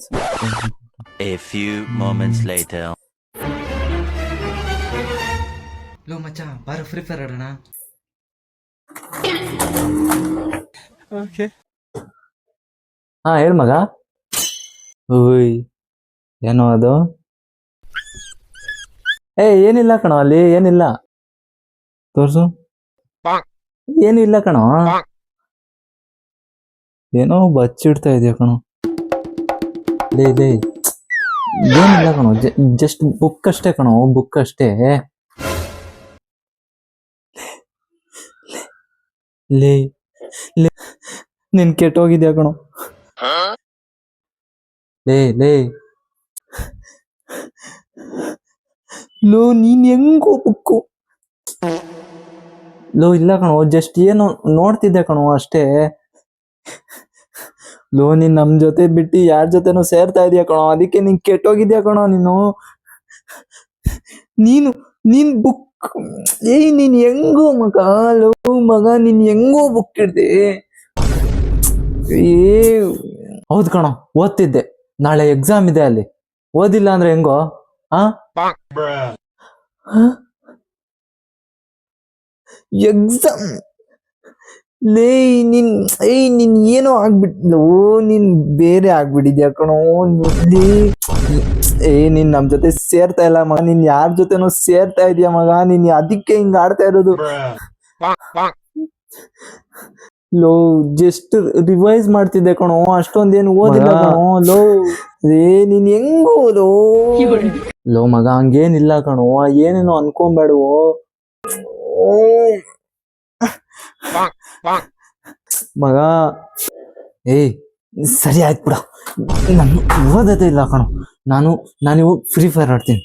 A few moments later. Low ಮಚ್ಚ ಬಾರ free fire ಆಡೋಣ. ಹಾ ಹೇಳ್ ಮಗ. ಓಯ್ ಏನೋ ಅದು? ಏನಿಲ್ಲ ಕಣೋ, ಅಲ್ಲಿ ಏನಿಲ್ಲ. ತೋರ್ಸು. ಏನು ಇಲ್ಲ ಕಣೋ, ಏನೋ ಬಚ್ಚಿಡ್ತಾ ಇದೆಯಾ ಕಣೋ. ಲೇ ಏನಿಲ್ಲ ಕಣೋ, ಜಸ್ಟ್ ಬುಕ್ ಅಷ್ಟೇ ಕಣೋ, ಬುಕ್ ಅಷ್ಟೇ. ಲೇ ಲೇ ನಿನ್ ಕೆಟ್ಟೋಗಿದ್ಯಾ ಕಣೋ. ಲೇ ಲೋ ನೀನ್ ಹೆಂಗೋ ಬುಕ್ಕು. ಲೋ ಇಲ್ಲ ಕಣೋ, ಜಸ್ಟ್ ಏನೋ ನೋಡ್ತಿದ್ದೆ ಕಣೋ ಅಷ್ಟೇ. ಲೋ ನೀನ್ ನಮ್ ಜೊತೆ ಬಿಟ್ಟು ಯಾರ ಜೊತೆನೋ ಸೇರ್ತಾ ಇದೀಯ ಕಣೋ, ಅದಕ್ಕೆ ನೀನ್ ಕೆಟ್ಟೋಗಿದ್ಯಾ ಕಣೋ ನೀನು. ನೀನ್ ಬುಕ್ ನೀನ್ ಹೆಂಗೋ ಮಗ. ಲೋ ಮಗ ನೀನ್ ಹೆಂಗೋ ಬುಕ್ ಹಿಡ್ದೆ. ಹೌದ್ ಕಣೋ, ಓದ್ತಿದ್ದೆ. ನಾಳೆ ಎಕ್ಸಾಮ್ ಇದೆ, ಅಲ್ಲಿ ಓದಿಲ್ಲ ಅಂದ್ರೆ ಹೆಂಗೋ. ಎಕ್ಸಾಮ್ ಲೇ ನೀನ್ ಏನೋ ಆಗ್ಬಿಟ್ಲು, ನೀನ್ ಬೇರೆ ಆಗ್ಬಿಟ್ಟಿದ್ಯಾ ಕಣೋ. ನೀನ್ ನಮ್ ಜೊತೆ ಸೇರ್ತಾ ಇಲ್ಲ ಮಗ, ನೀನ್ ಯಾರ ಜೊತೆನೋ ಸೇರ್ತಾ ಇದೀಯ ಮಗ, ನೀನ್ ಅದಕ್ಕೆ ಹಿಂಗ ಆಡ್ತಾ ಇರೋದು. ಲೋ ಜಸ್ಟ್ ರಿವೈಸ್ ಮಾಡ್ತಿದ್ದೆ ಕಣೋ, ಅಷ್ಟೊಂದೇನು ಓದಿಲ್ಲ ಕಣೋ. ಲೋ ನೀನ್ ಹೆಂಗೋ ಲೋ ಮಗ, ಹಂಗೇನಿಲ್ಲ ಕಣೋ, ಏನೇನೋ ಅನ್ಕೊಂಬೇಡವೋ. ಮಗ ಸರಿ ಆಯ್ತು ಬಿಡ, ನಾನು ಓದೋದೇ ಇಲ್ಲ ಕಣೋ. ನಾನು ಫ್ರೀ ಫೈರ್ ಆಡ್ತೀನಿ.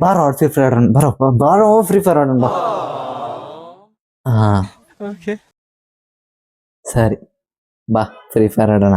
ಬಾರೋ ಫ್ರೀ ಫೈರ್ ಆಡೋಣ, ಬಾರೋ ಫ್ರೀ ಫೈರ್ ಆಡೋಣ ಬಾ. ಹಾ ಸರಿ ಬಾ, ಫ್ರೀ ಫೈರ್ ಆಡೋಣ.